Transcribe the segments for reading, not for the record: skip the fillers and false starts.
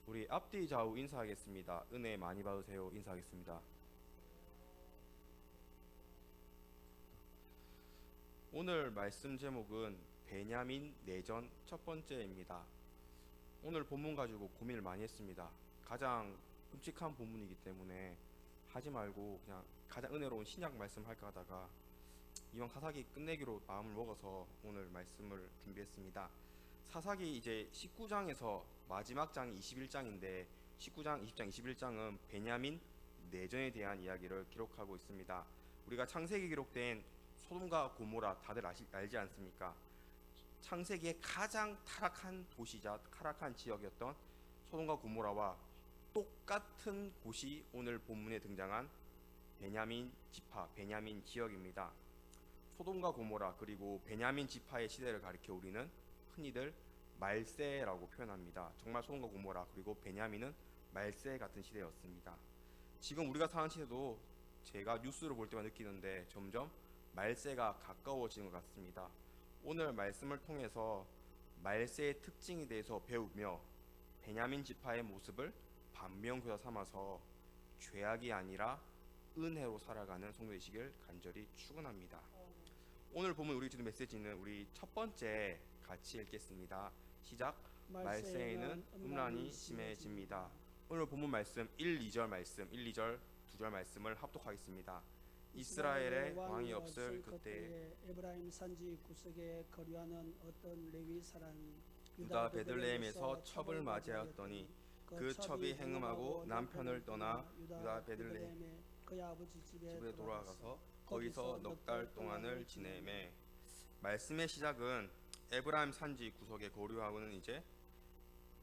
우리 앞뒤 좌우 인사하겠습니다. 은혜 많이 받으세요. 인사하겠습니다. 오늘 말씀 제목은 베냐민 내전 첫 번째입니다. 오늘 본문 가지고 고민을 많이 했습니다. 가장 끔찍한 본문이기 때문에 하지 말고 그냥 가장 은혜로운 신약 말씀 할까 하다가 이왕 사사기 끝내기로 마음을 먹어서 오늘 말씀을 준비했습니다. 사사기 이제 19장에서 마지막 장이 21장인데 19장, 20장, 21장은 베냐민 내전에 대한 이야기를 기록하고 있습니다. 우리가 창세기 기록된 소돔과 고모라 다들 알지 않습니까? 창세기의 가장 타락한 도시자, 타락한 지역이었던 소돔과 고모라와 똑같은 곳이 오늘 본문에 등장한 베냐민 지파, 베냐민 지역입니다. 소돔과 고모라 그리고 베냐민 지파의 시대를 가리켜 우리는 흔히들 말세라고 표현합니다. 정말 소돔과 고모라 그리고 베냐민은 말세 같은 시대였습니다. 지금 우리가 사는 시대도 제가 뉴스를 볼 때만 느끼는데 점점 말세가 가까워지는 것 같습니다. 오늘 말씀을 통해서 말세의 특징에 대해서 배우며 베냐민 지파의 모습을 반면교사 삼아서 죄악이 아니라 은혜로 살아가는 성도 되시길 간절히 축원합니다. 오늘 보면 우리 주는 메시지는 우리 첫 번째 같이 읽겠습니다. 시작. 말세에는 음란이 심해집니다. 오늘 본문 말씀 1, 2절 말씀, 1, 2절, 2절 말씀을 합독하겠습니다. 이스라엘의 왕이 없을 그때에 에브라임 산지 구석에 거류하는 어떤 레위 사람이 유다 베들레헴에서 첩을 맞이하였더니 그 첩이 행음하고 남편을 떠나 유다 베들레헴 그의 아버지 집에 돌아가서 거기서 넉 달 동안을 지내매. 말씀의 시작은 에브라임 산지 구석에 거류하고는 이제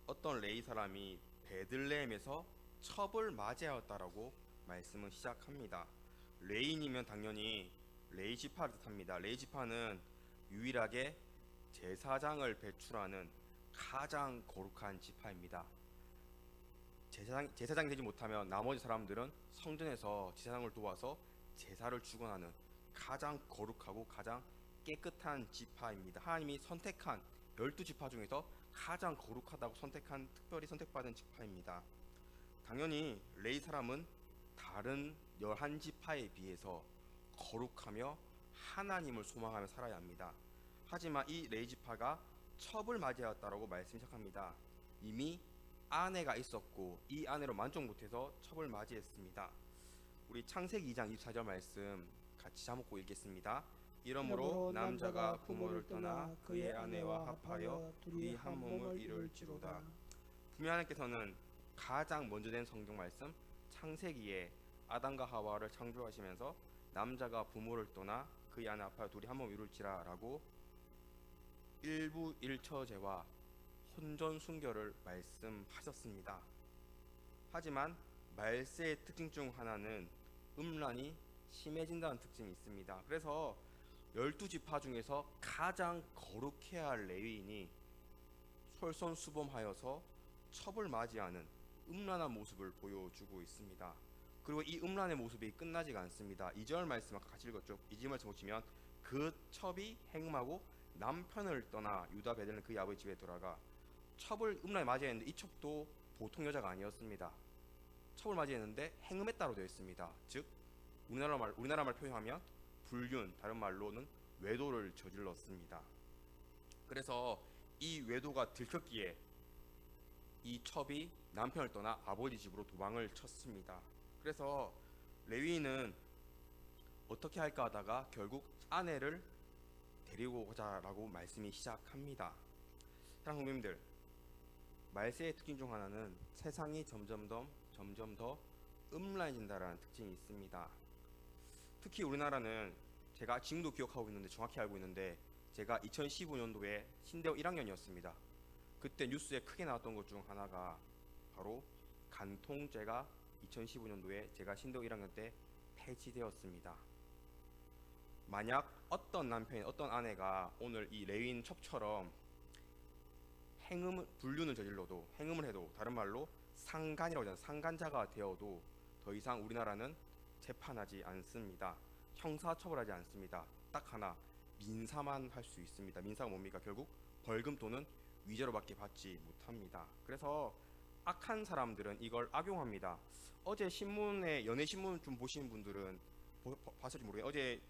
어떤 레위 사람이 베들레헴에서 첩을 맞이하였다라고 말씀은 시작합니다. 레인이면 당연히 레위 지파를 뜻합니다. 레위 지파는 유일하게 제사장을 배출하는 가장 거룩한 지파입니다. 제사장이 되지 못하면 나머지 사람들은 성전에서 제사장을 도와서 제사를 주관하는 가장 거룩하고 가장 깨끗한 지파입니다. 하나님이 선택한 12지파 중에서 가장 거룩하다고 선택한, 특별히 선택받은 지파입니다. 당연히 레위 사람은 다른 11지파에 비해서 거룩하며 하나님을 소망하며 살아야 합니다. 하지만 이 레위 지파가 첩을 맞이하였다라고 말씀 시작합니다. 이미 아내가 있었고 이 아내로 만족 못해서 첩을 맞이했습니다. 우리 창세기 2장 24절 말씀 같이 자목고 읽겠습니다. 이러므로 남자가 부모를 떠나 그의 아내와 합하여 둘이 한 몸을 이룰지로다. 분명 하나님께서는 가장 먼저 된 성경 말씀 창세기에 아담과 하와를 창조하시면서 남자가 부모를 떠나 그의 아내 합하여 둘이 한 몸을 이룰지라 라고 일부 일처제와 혼전 순결을 말씀하셨습니다. 하지만 말세의 특징 중 하나는 음란이 심해진다는 특징이 있습니다. 그래서 12지파 중에서 가장 거룩해야 할 레위인이 솔선수범하여서 첩을 맞이하는 음란한 모습을 보여주고 있습니다. 그리고 이 음란의 모습이 끝나지가 않습니다. 2절 말씀 아까 같이 읽었죠. 2절 말씀 보시면 그 첩이 행음하고 남편을 떠나 유다 베들레헴 그의 아버지 집에 돌아가. 첩을 음란에 맞이했는데 이 첩도 보통 여자가 아니었습니다. 첩을 맞이했는데 행음했다로 되어 있습니다. 즉 우리나라 말 표현하면 불륜, 다른 말로는 외도를 저질렀습니다. 그래서 이 외도가 들켰기에 이 첩이 남편을 떠나 아버지 집으로 도망을 쳤습니다. 그래서 레위인은 어떻게 할까 하다가 결국 아내를 데리고 오자라고 말씀이 시작합니다. 사랑하는 국민들, 말세의 특징 중 하나는 세상이 점점 더 음란해진다라는 특징이 있습니다. 특히 우리나라는 제가 지금도 기억하고 있는데 정확히 알고 있는데 제가 2015년도에 신대원 1학년이었습니다. 그때 뉴스에 크게 나왔던 것 중 하나가 바로 간통죄가 2015년도에 제가 신대원 1학년 때 폐지되었습니다. 만약 어떤 남편이 어떤 아내가 오늘 이 레위인 첩처럼 불륜을 저질러도 행음을 해도 다른 말로 상간이라고 하잖아요. 상간자가 되어도 더 이상 우리나라는 재판하지 않습니다. 형사처벌하지 않습니다. 딱 하나 민사만 할 수 있습니다. 민사가 뭡니까? 결국 벌금 또는 위자료밖에 받지 못합니다. 그래서 악한 사람들은 이걸 악용합니다. 어제 신문에 연예 신문 좀 보신 분들은 봤을지 모르겠는데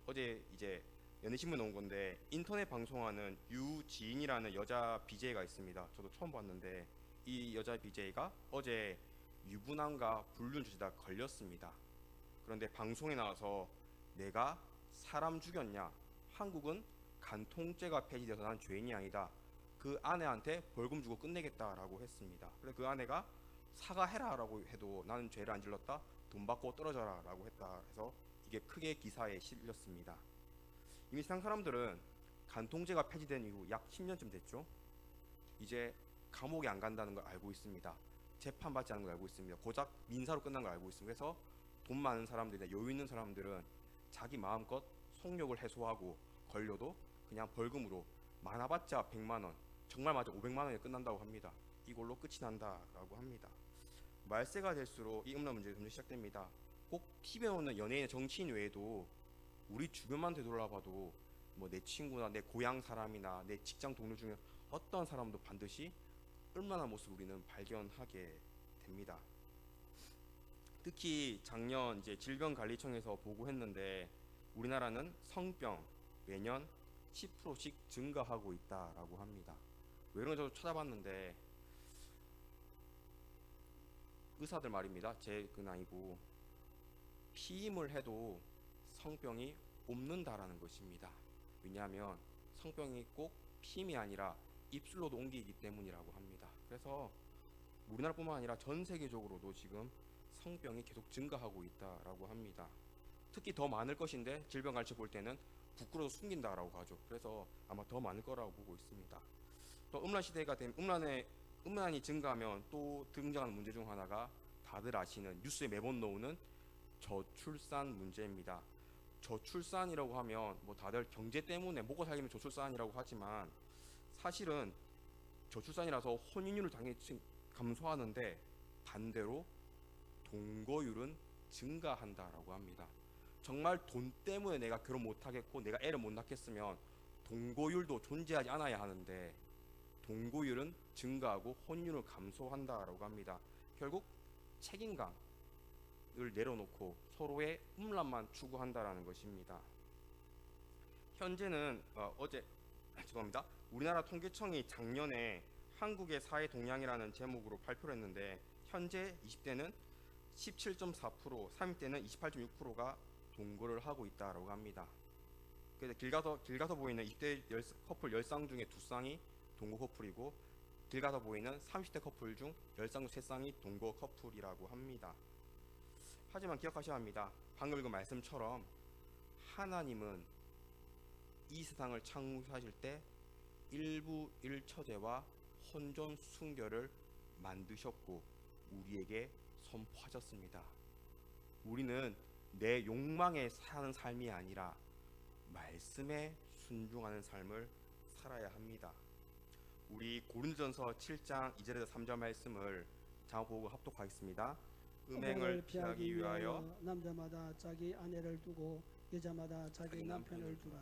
어제 이제 연예 신문 나온 건데 인터넷 방송하는 유지인이라는 여자 BJ가 있습니다. 저도 처음 봤는데 이 여자 BJ가 어제 유부남과 불륜 주제다 걸렸습니다. 그런데 방송에 나와서 내가 사람 죽였냐? 한국은 간통죄가 폐지돼서 난 죄인이 아니다. 그 아내한테 벌금 주고 끝내겠다라고 했습니다. 그래서 그 아내가 사과해라라고 해도 나는 죄를 안 질렀다. 돈 받고 떨어져라라고 했다. 해서 이게 크게 기사에 실렸습니다. 이미 세상 사람들은 간통죄가 폐지된 이후 약 10년쯤 됐죠. 이제 감옥에 안 간다는 걸 알고 있습니다. 재판받지 않는 걸 알고 있습니다. 고작 민사로 끝난 걸 알고 있습니다. 그래서 돈 많은 사람들이나 여유 있는 사람들은 자기 마음껏 속욕을 해소하고 걸려도 그냥 벌금으로 많아봤자 100만 원, 정말 맞아 500만 원에 끝난다고 합니다. 이걸로 끝이 난다라고 합니다. 말세가 될수록 이 음란 문제가 점점 시작됩니다. 꼭 TV에 오는 연예인, 정치인 외에도 우리 주변만 되돌아봐도 뭐 내 친구나 내 고향 사람이나 내 직장 동료 중에 어떤 사람도 반드시 음란한 모습을 우리는 발견하게 됩니다. 특히 작년 이제 질병관리청에서 보고했는데 우리나라는 성병 매년 10%씩 증가하고 있다라고 합니다. 왜 그런지 저도 찾아봤는데 의사들 말입니다. 제 건 아니고 피임을 해도 성병이 옮는다라는 것입니다. 왜냐하면 성병이 꼭 피임이 아니라 입술로도 옮기기 때문이라고 합니다. 그래서 우리나라뿐만 아니라 전 세계적으로도 지금 성병이 계속 증가하고 있다라고 합니다. 특히 더 많을 것인데 질병관리청 볼 때는 부끄러워서 숨긴다라고 하죠. 그래서 아마 더 많을 거라고 보고 있습니다. 또 음란 시대가 되면 음란이 증가하면 또 등장하는 문제 중 하나가 다들 아시는 뉴스에 매번 나오는 저출산 문제입니다. 저출산이라고 하면 뭐 다들 경제 때문에 먹고 살기면 저출산이라고 하지만 사실은 저출산이라서 혼인율을 당연히 감소하는데 반대로 동거율은 증가한다라고 합니다. 정말 돈 때문에 내가 결혼 못하겠고 내가 애를 못 낳겠으면 동거율도 존재하지 않아야 하는데 동거율은 증가하고 혼인율은 감소한다라고 합니다. 결국 책임감을 내려놓고 서로의 음란만 추구한다라는 것입니다. 현재는 죄송합니다. 우리나라 통계청이 작년에 한국의 사회 동향이라는 제목으로 발표를 했는데 현재 20대는 17.4%, 30대는 28.6%가 동거를 하고 있다라고 합니다. 그래서 길 가서 보이는 20대 커플 10쌍 중에 2쌍이 동거 커플이고 길 가서 보이는 30대 커플 중 10쌍 중 3쌍이 동거 커플이라고 합니다. 하지만 기억하셔야 합니다. 방금 읽은 말씀처럼 하나님은 이 세상을 창조하실 때 일부 일처제와 혼전 순결을 만드셨고 우리에게 선포하셨습니다. 우리는 내 욕망에 사는 삶이 아니라 말씀에 순종하는 삶을 살아야 합니다. 우리 고린도전서 7장 2절에서 3절 말씀을 자보고 합독하겠습니다. 음행을 피하기 위하여 남자마다 자기 아내를 두고 여자마다 자기 남편을 두라.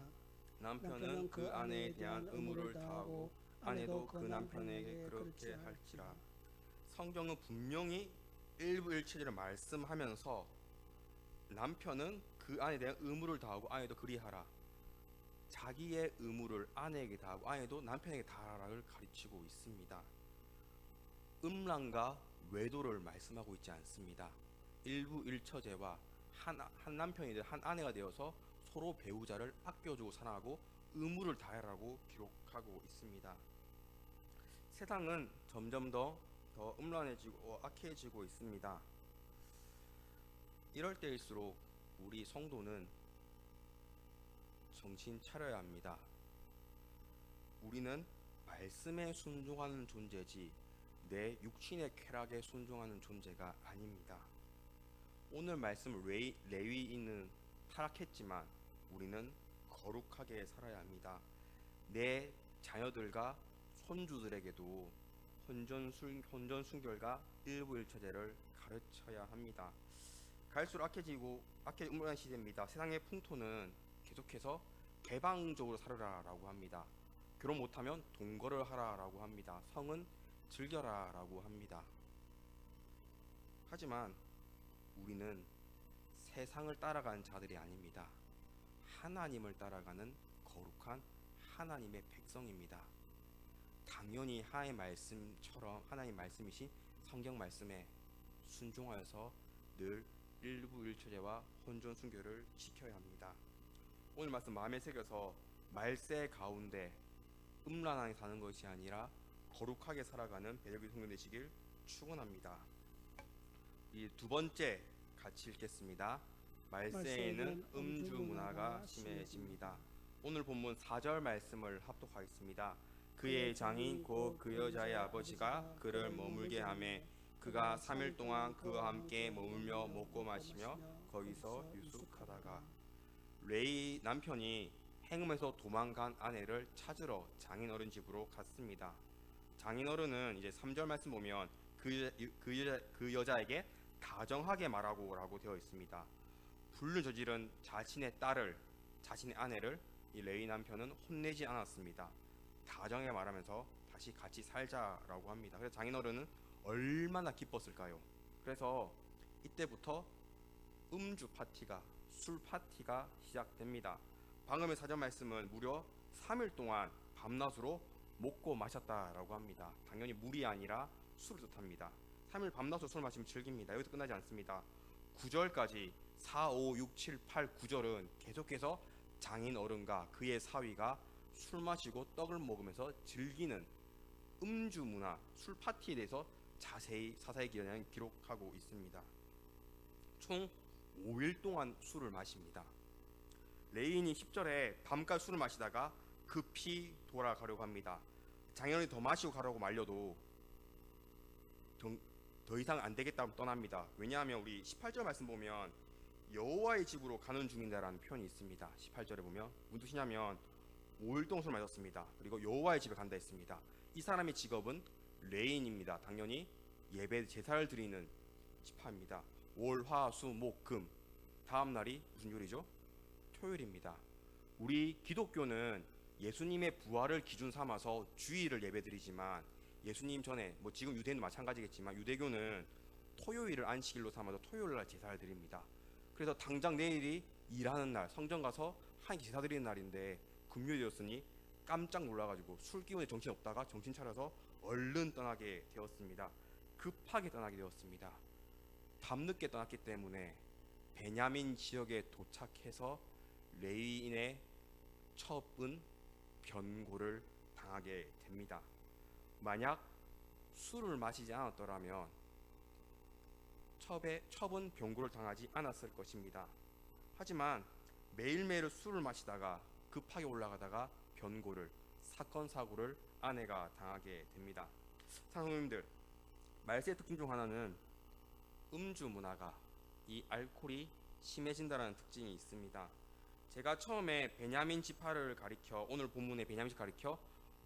남편은 그 아내에 대한 의무를 다하고 아내도 그 남편에게 그렇게 할지라. 성경은 분명히 일부 일체제를 말씀하면서 남편은 그 아내에 대한 의무를 다하고 아내도 그리하라. 자기의 의무를 아내에게 다하고 아내도 남편에게 다하라를 가르치고 있습니다. 음란과 외도를 말씀하고 있지 않습니다. 일부 일처제와 한 남편이든 한 아내가 되어서 서로 배우자를 아껴주고 사랑하고 의무를 다하라고 기록하고 있습니다. 세상은 점점 더 음란해지고 악해지고 있습니다. 이럴 때일수록 우리 성도는 정신 차려야 합니다. 우리는 말씀에 순종하는 존재지 내 육신의 쾌락에 순종하는 존재가 아닙니다. 오늘 말씀 레위인은 타락했지만 우리는 거룩하게 살아야 합니다. 내 자녀들과 손주들에게도 혼전 순결과 일부 일처제를 가르쳐야 합니다. 갈수록 음란한 시대입니다. 세상의 풍토는 계속해서 개방적으로 살아라라고 합니다. 결혼 못하면 동거를 하라라고 합니다. 성은 즐겨라라고 합니다. 하지만 우리는 세상을 따라가는 자들이 아닙니다. 하나님을 따라가는 거룩한 하나님의 백성입니다. 당연히 하나님의 말씀처럼 하나님 말씀이신 성경 말씀에 순종하여서 늘 일부일처제와 혼전 순교를 지켜야 합니다. 오늘 말씀 마음에 새겨서 말세 가운데 음란하게 사는 것이 아니라 거룩하게 살아가는 배려기 성도 되시길 축원합니다. 이 두 번째 같이 읽겠습니다. 말세에는 음주 문화가 심해집니다. 오늘 본문 4절 말씀을 합독하겠습니다. 그의 장인 곧 그 여자의 아버지가 그를 머물게 하매 그가 3일 동안 그와 함께 머물며 먹고 마시며 거기서 유숙하다가 레이 남편이 행음에서 도망간 아내를 찾으러 장인어른 집으로 갔습니다. 장인어른은 이제 3절 말씀 보면 그 여자에게 다정하게 말하고 라고 되어 있습니다. 불륜 저지른 자신의 딸을, 자신의 아내를 이 레이 남편은 혼내지 않았습니다. 다정하게 말하면서 다시 같이 살자라고 합니다. 그래서 장인어른은 얼마나 기뻤을까요? 그래서 이때부터 음주 파티가, 술 파티가 시작됩니다. 방금의 사전 말씀은 무려 3일 동안 밤낮으로 먹고 마셨다라고 합니다. 당연히 물이 아니라 술을 뜻합니다. 3일 밤낮으로 술 마시면 즐깁니다. 여기서 끝나지 않습니다. 9절까지 4, 5, 6, 7, 8, 9절은 계속해서 장인어른과 그의 사위가 술 마시고 떡을 먹으면서 즐기는 음주 문화, 술 파티에 대해서 자세히 사사기 기록에 기록하고 있습니다. 총 5일 동안 술을 마십니다. 레인이 10절에 밤까지 술을 마시다가 급히 돌아가려고 합니다. 장인어른이 더 마시고 가려고 말려도 더 이상 안 되겠다고 떠납니다. 왜냐하면 우리 18절 말씀 보면 여호와의 집으로 가는 중인다라는 표현이 있습니다. 18절에 보면 무슨 뜻이냐면 5일 동안 술 마셨습니다. 그리고 여호와의 집에 간다 했습니다. 이 사람의 직업은 레인입니다. 당연히 예배 제사를 드리는 지파입니다. 월, 화, 수, 목, 금 다음 날이 무슨 요일이죠? 토요일입니다. 우리 기독교는 예수님의 부활을 기준 삼아서 주일을 예배드리지만 예수님 전에 지금 유대인도 마찬가지겠지만 유대교는 토요일을 안식일로 삼아서 토요일날 제사를 드립니다. 그래서 당장 내일이 일하는 날, 성전 가서 하나님께 제사 드리는 날인데 금요일이었으니 깜짝 놀라가지고 술 기운에 정신 없다가 정신 차려서 얼른 떠나게 되었습니다. 급하게 떠나게 되었습니다. 밤늦게 떠났기 때문에 베냐민 지역에 도착해서 레위인의 첩은 변고를 당하게 됩니다. 만약 술을 마시지 않았더라면 첩은 변고를 당하지 않았을 것입니다. 하지만 매일매일 술을 마시다가 급하게 올라가다가 변고를, 사건 사고를 아내가 당하게 됩니다. 사랑하는 말세의 특징 중 하나는 음주 문화가, 이 알코올이 심해진다는 특징이 있습니다. 제가 처음에 베냐민 지파를 가리켜, 오늘 본문의 베냐민 지파 가리켜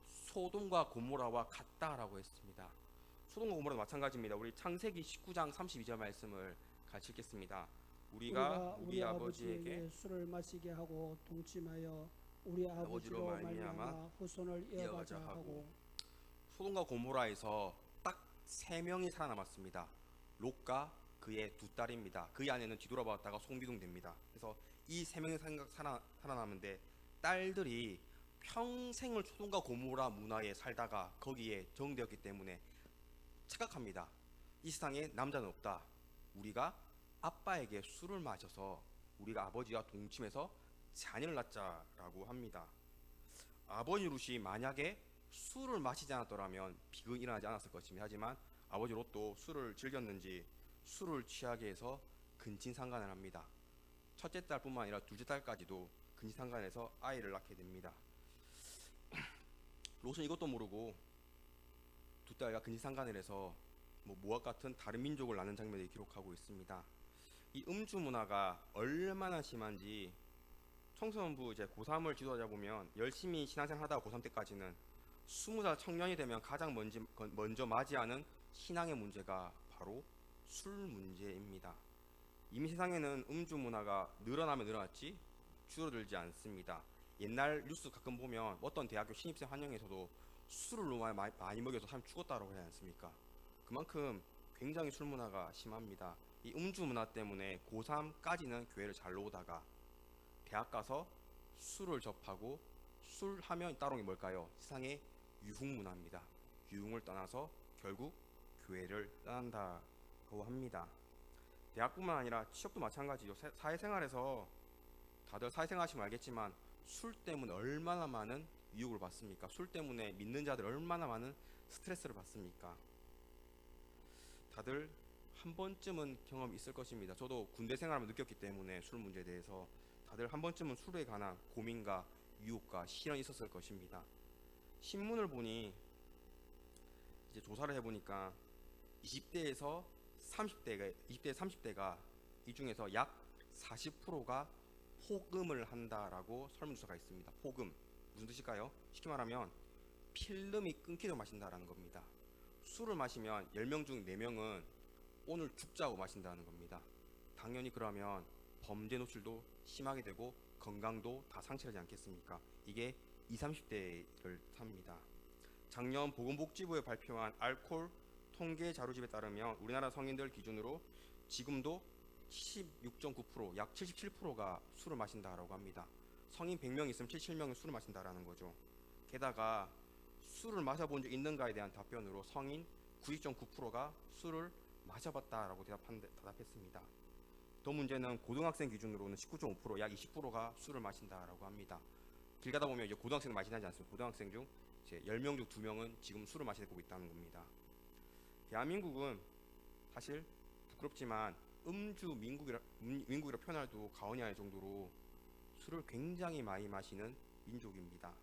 소돔과 고모라와 같다라고 했습니다. 소돔과 고모라도 마찬가지입니다. 우리 창세기 19장 32절 말씀을 같이 읽겠습니다. 우리가 우리 아버지에게 술을 마시게 하고 동침하여 우리 아버지로 말미암아 후손을 이어가자 하고. 소돔과 고모라에서 딱 3명이 살아남았습니다. 롯과 그의 2딸입니다. 그의 아내는 뒤돌아봤다가 송기둥됩니다. 그래서 이 3명이 살아남은데 딸들이 평생을 소돔과 고모라 문화에 살다가 거기에 적응되었기 때문에 착각합니다. 이 세상에 남자는 없다. 우리가 아빠에게 술을 마셔서 우리가 아버지와 동침해서 자녀를 낳자라고 합니다. 아버지 롯이 만약에 술을 마시지 않았더라면 비극이 일어나지 않았을 것입니다. 하지만 아버지 롯도 술을 즐겼는지 술을 취하게 해서 근친상간을 합니다. 첫째 딸뿐만 아니라 둘째 딸까지도 근친상간해서 아이를 낳게 됩니다. 롯은 이것도 모르고 2딸과 근친상간을 해서 모압 같은 다른 민족을 낳는 장면을 기록하고 있습니다. 이 음주 문화가 얼마나 심한지 청소년부 이제 고3을 지도하다 보면 열심히 신앙생활 하다가 고3 때까지는 20살 청년이 되면 가장 먼저 맞이하는 신앙의 문제가 바로 술 문제입니다. 이미 세상에는 음주 문화가 늘어나면 늘어났지 줄어들지 않습니다. 옛날 뉴스 가끔 보면 어떤 대학교 신입생 환영회에서도 술을 너무 많이 먹여서 사람 죽었다고 하지 않습니까? 그만큼 굉장히 술 문화가 심합니다. 이 음주 문화 때문에 고3까지는 교회를 잘 나오다가 대학 가서 술을 접하고, 술 하면 따로 뭘까요? 세상의 유흥 문화입니다. 유흥을 떠나서 결국 교회를 떠난다고 합니다. 대학뿐만 아니라 취업도 마찬가지죠. 사회생활에서 다들 사회생활 하시면 알겠지만 술 때문에 얼마나 많은 유혹을 받습니까? 술 때문에 믿는 자들 얼마나 많은 스트레스를 받습니까? 다들 한 번쯤은 경험이 있을 것입니다. 저도 군대 생활하면 느꼈기 때문에 술 문제에 대해서 다들 한 번쯤은 술에 관한 고민과 유혹과 시련이 있었을 것입니다. 신문을 보니 이제 조사를 해보니까 20대에서 30대가 이 중에서 약 40%가 포금을 한다라고 설문조사가 있습니다. 포금 무슨 뜻일까요? 쉽게 말하면 필름이 끊기도록 마신다라는 겁니다. 술을 마시면 10명 중 4명은 오늘 죽자고 마신다는 겁니다. 당연히 그러면 범죄 노출도 심하게 되고 건강도 다 상실하지 않겠습니까? 이게 20, 30대를 삽니다. 작년 보건복지부에 발표한 알코올 통계 자료집에 따르면 우리나라 성인들 기준으로 지금도 76.9%, 약 77%가 술을 마신다라고 합니다. 성인 100명 있으면 77명이 술을 마신다라는 거죠. 게다가 술을 마셔본 적 있는가에 대한 답변으로 성인 90.9%가 술을 마셔봤다라고 대답했습니다. 더 문제는 고등학생 기준으로는 19.5%, 약 20%가 술을 마신다라고 합니다. 길 가다 보면 이제 고등학생 마시지 않습니까? 고등학생 중 이제 10명 중 2명은 지금 술을 마시고 있다는 겁니다. 대한민국은 사실 부끄럽지만 음주 민국이라 표현할도 과언이 아닐 정도로 술을 굉장히 많이 마시는 민족입니다.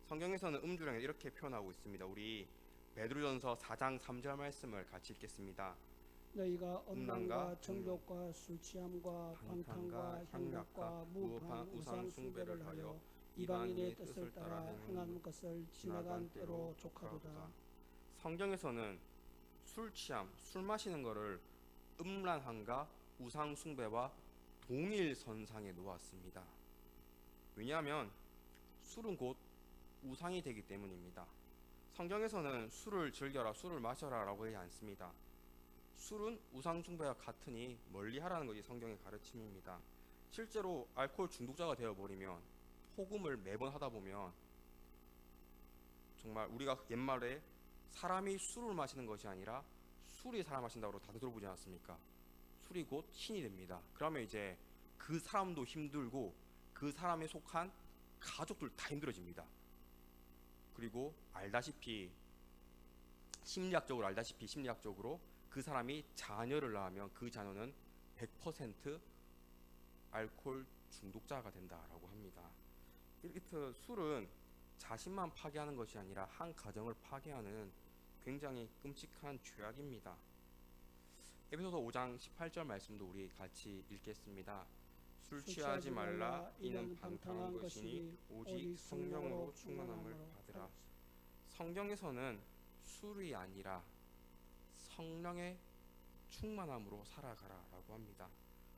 성경에서는 음주량을 이렇게 표현하고 있습니다. 우리 베드로전서 4장 3절 말씀을 같이 읽겠습니다. 너희가 음란과 정욕과 술취함과 방탕과 향락과 무판 우상 숭배를 하여 이방인의 뜻을 따라 행하는 것을 지나간 때로 족하도다. 성경에서는 술 취함, 술 마시는 것을 음란함과 우상 숭배와 동일 선상에 놓았습니다. 왜냐하면 술은 곧 우상이 되기 때문입니다. 성경에서는 술을 즐겨라, 술을 마셔라 라고 하지 않습니다. 술은 우상 숭배와 같으니 멀리하라는 것이 성경의 가르침입니다. 실제로 알코올 중독자가 되어버리면 폭음을 매번 하다 보면 정말 우리가 옛말에 사람이 술을 마시는 것이 아니라 술이 사람 마신다고 다들 들어보지 않았습니까? 술이 곧 신이 됩니다. 그러면 이제 그 사람도 힘들고 그 사람에 속한 가족들 다 힘들어집니다. 그리고 심리학적으로 그 사람이 자녀를 낳으면 그 자녀는 100% 알코올 중독자가 된다라고 합니다. 이렇게 술은 자신만 파괴하는 것이 아니라 한 가정을 파괴하는 굉장히 끔찍한 죄악입니다. 에베소서 5장 18절 말씀도 우리 같이 읽겠습니다. 술 취하지 말라 이는 방탕한 것이니 오직 성령으로 충만함을 받으라. 성경에서는 술이 아니라 성령의 충만함으로 살아가라라고 합니다.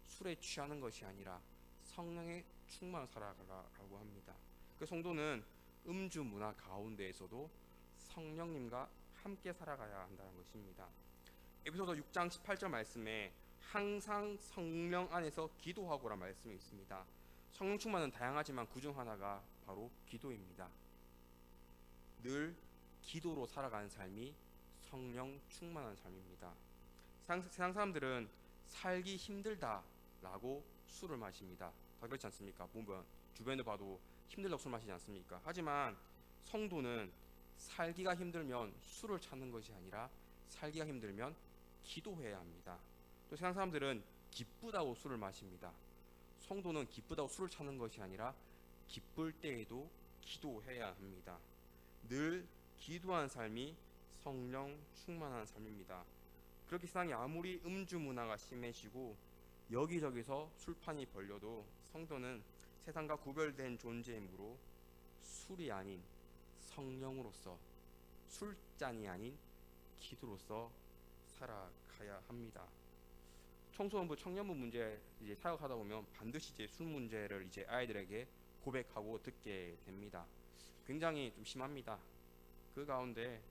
술에 취하는 것이 아니라 성령의 충만을 살아가라라고 합니다. 그 성도는 음주 문화 가운데에서도 성령님과 함께 살아가야 한다는 것입니다. 에베소서 6장 18절 말씀에 항상 성령 안에서 기도하고란 말씀이 있습니다. 성령 충만은 다양하지만 그중 하나가 바로 기도입니다. 늘 기도로 살아가는 삶이 성령 충만한 삶입니다. 세상 사람들은 살기 힘들다라고 술을 마십니다. 다 그렇지 않습니까? 보면 주변을 봐도 힘들다고 술 마시지 않습니까? 하지만 성도는 살기가 힘들면 술을 찾는 것이 아니라 살기가 힘들면 기도해야 합니다. 또 세상 사람들은 기쁘다고 술을 마십니다. 성도는 기쁘다고 술을 찾는 것이 아니라 기쁠 때에도 기도해야 합니다. 늘 기도한 삶이 성령 충만한 삶입니다. 그렇게 세상이 아무리 음주 문화가 심해지고 여기저기서 술판이 벌려도 성도는 세상과 구별된 존재이므로 술이 아닌 성령으로서, 술잔이 아닌 기도로서 살아가야 합니다. 청소년부, 청년부 문제 이제 사역하다 보면 반드시 이제 술 문제를 이제 아이들에게 고백하고 듣게 됩니다. 굉장히 좀 심합니다. 그 가운데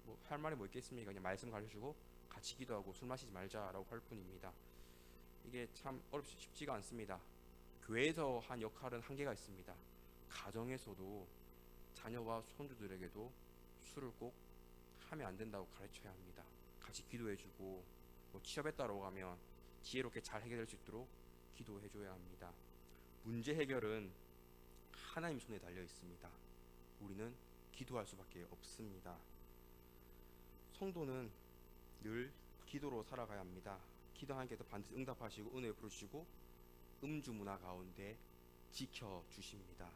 뭐 할 말이 뭐 있겠습니까? 그냥 말씀 가르쳐주고 같이 기도하고 술 마시지 말자라고 할 뿐입니다. 이게 참 쉽지가 않습니다. 교회에서 한 역할은 한계가 있습니다. 가정에서도 자녀와 손주들에게도 술을 꼭 하면 안 된다고 가르쳐야 합니다. 같이 기도해주고 뭐 취업했다고 하면 지혜롭게 잘 해결될 수 있도록 기도해줘야 합니다. 문제 해결은 하나님 손에 달려 있습니다. 우리는 기도할 수밖에 없습니다. 성도는 늘 기도로 살아가야 합니다. 기도 하나님께서 반드시 응답하시고 은혜 베풀어주시고 음주 문화 가운데 지켜주십니다.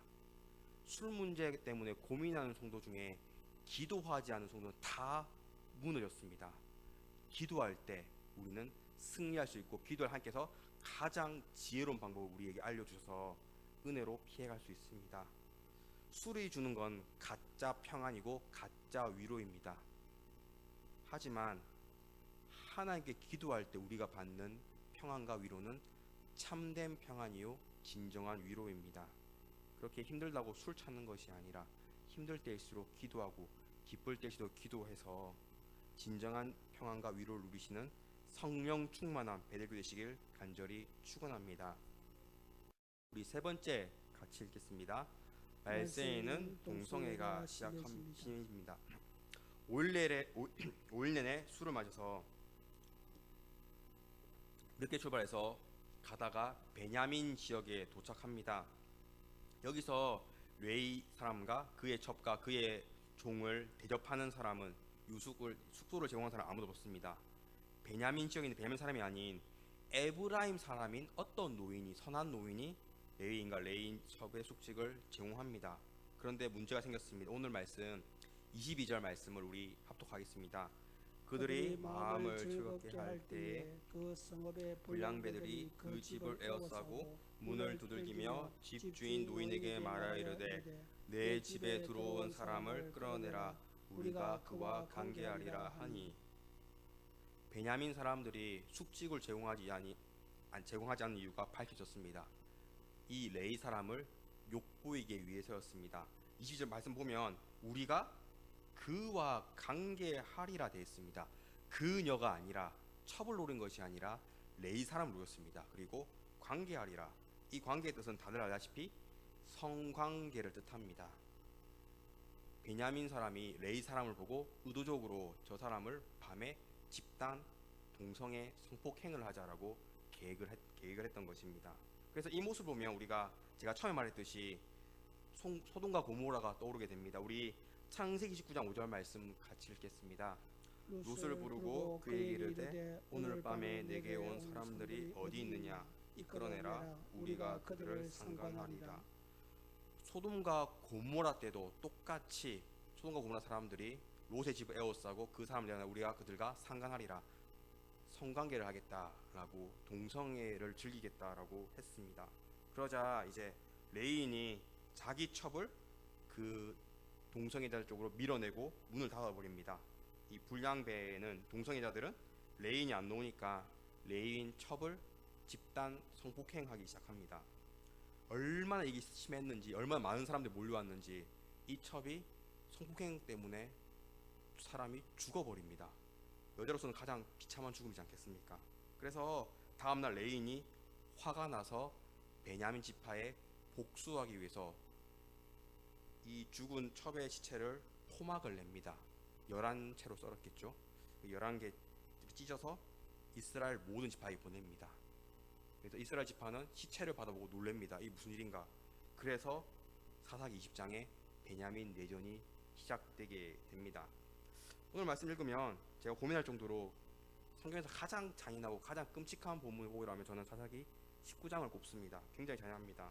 술 문제 때문에 고민하는 성도 중에 기도하지 않은 성도는 다 문을 였습니다. 기도할 때 우리는 승리할 수 있고 기도할 하나님께서 가장 지혜로운 방법을 우리에게 알려주셔서 은혜로 피해갈 수 있습니다. 술이 주는 건 가짜 평안이고 가짜 위로입니다. 하지만 하나님께 기도할 때 우리가 받는 평안과 위로는 참된 평안이요 진정한 위로입니다. 그렇게 힘들다고 술 찾는 것이 아니라 힘들 때일수록 기도하고 기쁠 때일수록 기도해서 진정한 평안과 위로를 누리시는 성령 충만한 베델교 되시길 간절히 축원합니다. 우리 세 번째 같이 읽겠습니다. 말세에는 동성애가 시작합니다. 5일 내내 술을 마셔서 늦게 출발해서 가다가 베냐민 지역에 도착합니다. 여기서 레위 사람과 그의 첩과 그의 종을 대접하는 사람은 숙소를 제공하는 사람 아무도 없습니다. 베냐민 지역에 있는 베냐민 사람이 아닌 에브라임 사람인 어떤 노인이 선한 노인이 레위인과 레인 첩의 숙직을 제공합니다. 그런데 문제가 생겼습니다. 오늘 말씀 22절 말씀을 우리 합독하겠습니다. 그들이 마음을 즐겁게 할 때에 그 성읍의 불량배들이 그 집을 에워싸고 문을 두들기며 집주인 노인에게 말하여 이르되 내 집에 들어온 사람을 끌어내라 우리가 그와 관계하리라 하니. 베냐민 사람들이 숙직을 제공하지 않는 이유가 밝혀졌습니다. 이 레위 사람을 욕보이기 위해서였습니다. 20절 말씀 보면 우리가 그와 관계하리라 되어 있습니다. 그녀가 아니라 첩을 노린 것이 아니라 레위 사람을 노렸습니다. 그리고 관계하리라, 이 관계의 뜻은 다들 알다시피 성관계를 뜻합니다. 베냐민 사람이 레위 사람을 보고 의도적으로 저 사람을 밤에 집단 동성애 성폭행을 하자라고 계획을 했던 것입니다. 그래서 이 모습을 보면 제가 처음에 말했듯이 소돔과 고모라가 떠오르게 됩니다. 우리 창세기 19장 5절 말씀 같이 읽겠습니다. 롯을 부르고 그에게 이르되 오늘 밤에 내게 온 사람들이 어디 있느냐 이끌어내라 우리가 그들을 상관하리라. 소돔과 고모라 때도 똑같이 소돔과 고모라 사람들이 롯의 집을 에워싸고 그 사람들이 우리가 그들과 상관하리라, 성관계를 하겠다라고 동성애를 즐기겠다라고 했습니다. 그러자 이제 레인이 자기 첩을 그 동성애자들 쪽으로 밀어내고 문을 닫아버립니다. 이 불량배는 동성애자들은 레인이 안 나오니까 레인 첩을 집단 성폭행하기 시작합니다. 얼마나 이게 심했는지, 얼마나 많은 사람들이 몰려왔는지 이 첩이 성폭행 때문에 사람이 죽어버립니다. 여자로서는 가장 비참한 죽음이지 않겠습니까? 그래서 다음날 레인이 화가 나서 베냐민 지파에 복수하기 위해서 이 죽은 첩의 시체를 토막을 냅니다. 11채로 썰었겠죠. 11개 찢어서 이스라엘 모든 지파에 보냅니다. 그래서 이스라엘 지파는 시체를 받아보고 놀랍니다. 이게 무슨 일인가. 그래서 사사기 20장에 베냐민 내전이 시작되게 됩니다. 오늘 말씀 읽으면 제가 고민할 정도로 성경에서 가장 잔인하고 가장 끔찍한 본문이라면 저는 사사기 19장을 꼽습니다. 굉장히 잔인합니다.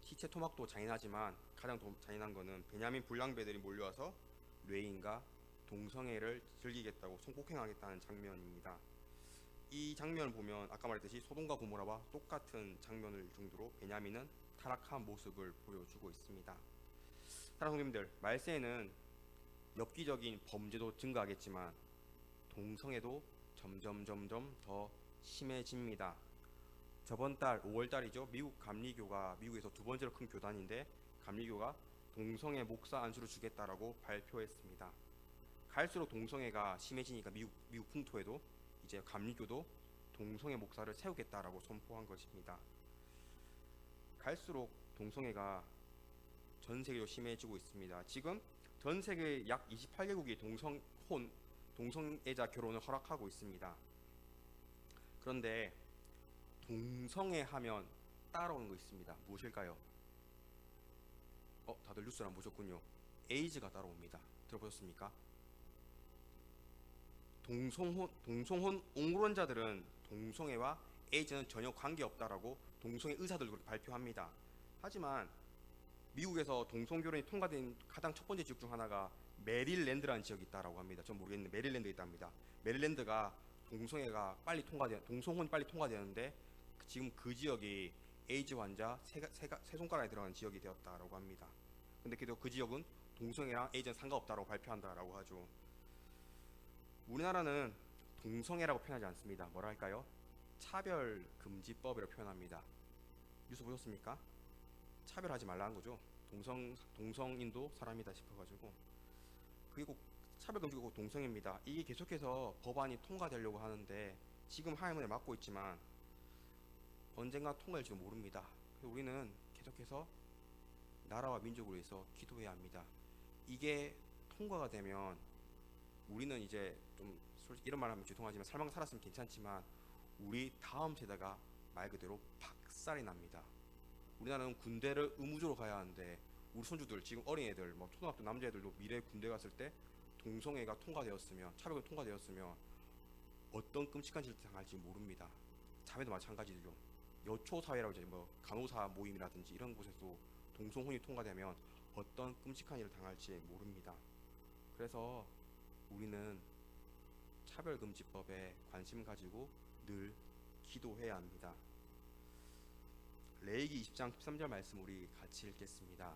시체 토막도 잔인하지만 가장 잔인한 것은 베냐민 불량배들이 몰려와서 레인과 동성애를 즐기겠다고 성폭행하겠다는 장면입니다. 이 장면을 보면 아까 말했듯이 소돔과 고모라와 똑같은 장면일 정도로 베냐민은 타락한 모습을 보여주고 있습니다. 사랑하는 성도님들, 말세에는 엽기적인 범죄도 증가하겠지만 동성애도 점점 더 심해집니다. 저번 달 5월달이죠. 미국 감리교가 미국에서 두 번째로 큰 교단인데 감리교가 동성애 목사 안수를 주겠다라고 발표했습니다. 갈수록 동성애가 심해지니까 미국 풍토에도 이제 감리교도 동성애 목사를 세우겠다라고 선포한 것입니다. 갈수록 동성애가 전 세계로 심해지고 있습니다. 지금 전 세계 약 28개국이 동성애자 결혼을 허락하고 있습니다. 그런데 동성애 하면 따라오는 거 있습니다. 무엇일까요? 다들 뉴스를 안 보셨군요. 에이즈가 따라옵니다. 들어보셨습니까? 동성혼 옹호론자들은 동성애와 에이즈는 전혀 관계없다라고 동성애 의사들 발표합니다. 하지만 미국에서 동성결혼이 통과된 가장 첫 번째 지역 중 하나가 메릴랜드라는 지역이 있다라고 합니다. 전 모르겠는데 메릴랜드에 있답니다. 메릴랜드가 동성혼이 빨리 통과되는데 지금 그 지역이 에이즈 환자 세 손가락에 들어가는 지역이 되었다라고 합니다. 근데 그래도 그 지역은 동성애랑 에이즈는 상관없다라고 발표한다라고 하죠. 우리나라는 동성애라고 표현하지 않습니다. 뭐라 할까요? 차별금지법이라고 표현합니다. 뉴스 보셨습니까? 차별하지 말라는 거죠. 동성인도 사람이다 싶어가지고. 그게 꼭 차별금지가 꼭 동성애입니다. 이게 계속해서 법안이 통과되려고 하는데 지금 하야문을 막고 있지만 언젠가 통과될지도 모릅니다. 우리는 계속해서 나라와 민족을 위해서 기도해야 합니다. 이게 통과가 되면 우리는 이제 좀 솔직히 이런 말 하면 죄송하지만 살았으면 괜찮지만 우리 다음 세대가 말 그대로 박살이 납니다. 우리나라는 군대를 의무적으로 가야 하는데 우리 손주들 지금 어린애들 초등학교 남자애들도 미래 군대 갔을 때 동성애가 통과되었으면 차별이 통과되었으면 어떤 끔찍한 짓을 당할지 모릅니다. 자매도 마찬가지죠. 여초 사회라고 이제 간호사 모임이라든지 이런 곳에서 동성혼이 통과되면 어떤 끔찍한 일을 당할지 모릅니다. 그래서 우리는 차별금지법에 관심 가지고 늘 기도해야 합니다. 레위기 20장 13절 말씀 우리 같이 읽겠습니다.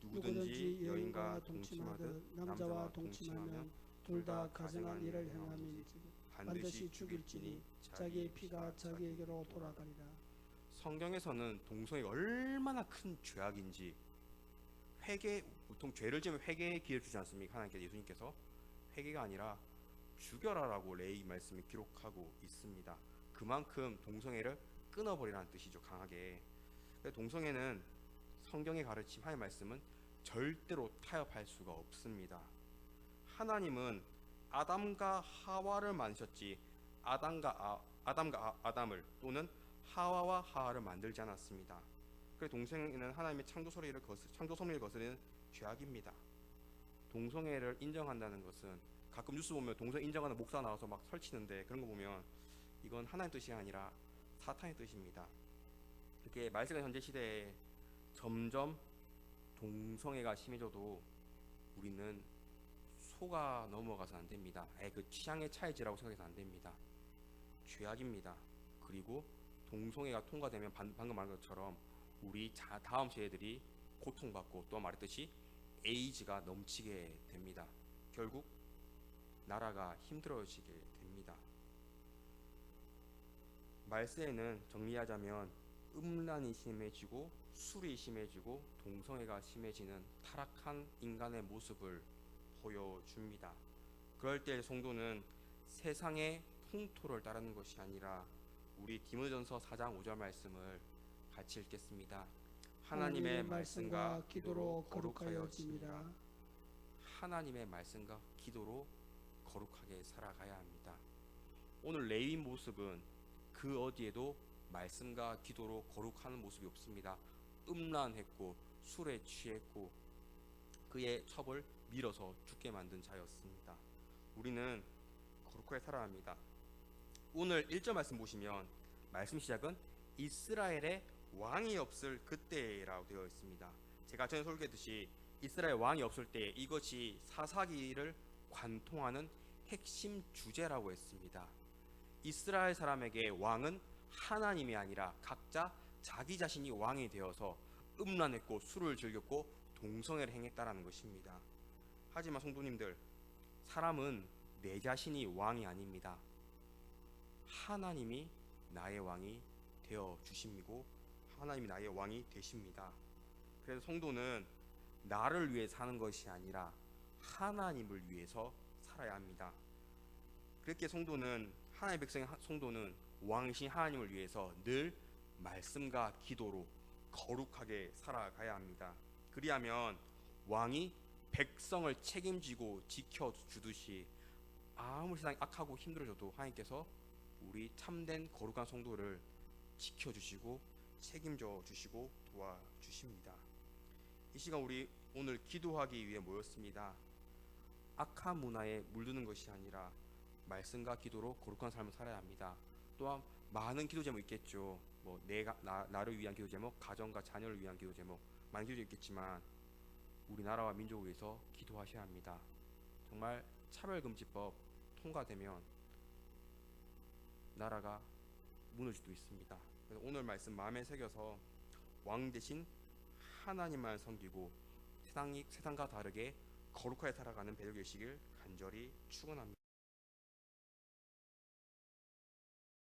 누구든지 여인과 동침하듯 남자와 동침하면 둘 다 가증한 일을 행함인지 반드시 죽일지니 자기의 피가 자기에게로 돌아가리라. 성경에서는 동성애가 얼마나 큰 죄악인지 보통 죄를 지으면 회개의 기회를 주지 않습니까? 하나님께서 예수님께서 회개가 아니라 죽여라라고 레위 말씀을 기록하고 있습니다. 그만큼 동성애를 끊어버리라는 뜻이죠. 강하게. 동성애는 성경의 가르침 하나님의 말씀은 절대로 타협할 수가 없습니다. 하나님은 아담과 하와를 만드셨지 아담과 아담을 또는 하와와 하와를 만들지 않았습니다. 그래서 동성애는 하나님의 창조 섭리를 거스르는 죄악입니다. 동성애를 인정한다는 것은 가끔 뉴스 보면 동성애 인정하는 목사 나와서 막 설치는데 그런 거 보면 이건 하나님의 뜻이 아니라 사탄의 뜻입니다. 이렇게 말세가 현재 시대에 점점 동성애가 심해져도 우리는 속아 넘어가서 안 됩니다. 그 취향의 차이지라고 생각해서 안 됩니다. 죄악입니다. 그리고 동성애가 통과되면 방금 말한 것처럼 우리 다음 세대들이 고통받고 또 말했듯이 에이즈가 넘치게 됩니다. 결국 나라가 힘들어지게 됩니다. 말세에는 정리하자면 음란이 심해지고 술이 심해지고 동성애가 심해지는 타락한 인간의 모습을 보여줍니다. 그럴 때 성도는 세상의 풍토를 따르는 것이 아니라 우리 디모데전서 4장 5절 말씀을 같이 읽겠습니다. 하나님의 말씀과 기도로 거룩하여집니다. 하나님의 말씀과 기도로 거룩하게 살아가야 합니다. 오늘 레위 모습은 그 어디에도 말씀과 기도로 거룩하는 모습이 없습니다. 음란했고 술에 취했고 그의 첩을 밀어서 죽게 만든 자였습니다. 우리는 거룩하게 살아야 합니다. 오늘 1절 말씀 보시면 말씀 시작은 이스라엘의 왕이 없을 그때라고 되어 있습니다. 제가 전에 설교했듯이 이스라엘 왕이 없을 때 이것이 사사기를 관통하는 핵심 주제라고 했습니다. 이스라엘 사람에게 왕은 하나님이 아니라 각자 자기 자신이 왕이 되어서 음란했고 술을 즐겼고 동성애를 행했다라는 것입니다. 하지만 성도님들, 사람은 내 자신이 왕이 아닙니다. 하나님이 나의 왕이 되어 주심이고 하나님이 나의 왕이 되십니다. 그래서 성도는 나를 위해 사는 것이 아니라 하나님을 위해서 살아야 합니다. 그렇게 성도는 하나님의 백성의 성도는 왕이신 하나님을 위해서 늘 말씀과 기도로 거룩하게 살아가야 합니다. 그리하면 왕이 백성을 책임지고 지켜주듯이 아무리 세상이 악하고 힘들어져도 하나님께서 우리 참된 거룩한 성도를 지켜주시고 책임져 주시고 도와주십니다. 이 시간 우리 오늘 기도하기 위해 모였습니다. 악한 문화에 물드는 것이 아니라 말씀과 기도로 거룩한 삶을 살아야 합니다. 또한 많은 기도 제목 있겠죠. 뭐 나를 위한 기도 제목, 가정과 자녀를 위한 기도 제목, 많은 기도 있겠지만 우리나라와 민족을 위해서 기도하셔야 합니다. 정말 차별금지법 통과되면 나라가 무너질 수도 있습니다. 그래서 오늘 말씀 마음에 새겨서 왕 대신 하나님만 섬기고 세상과 다르게 거룩하게 살아가는 배도 되시길 간절히 축원합니다.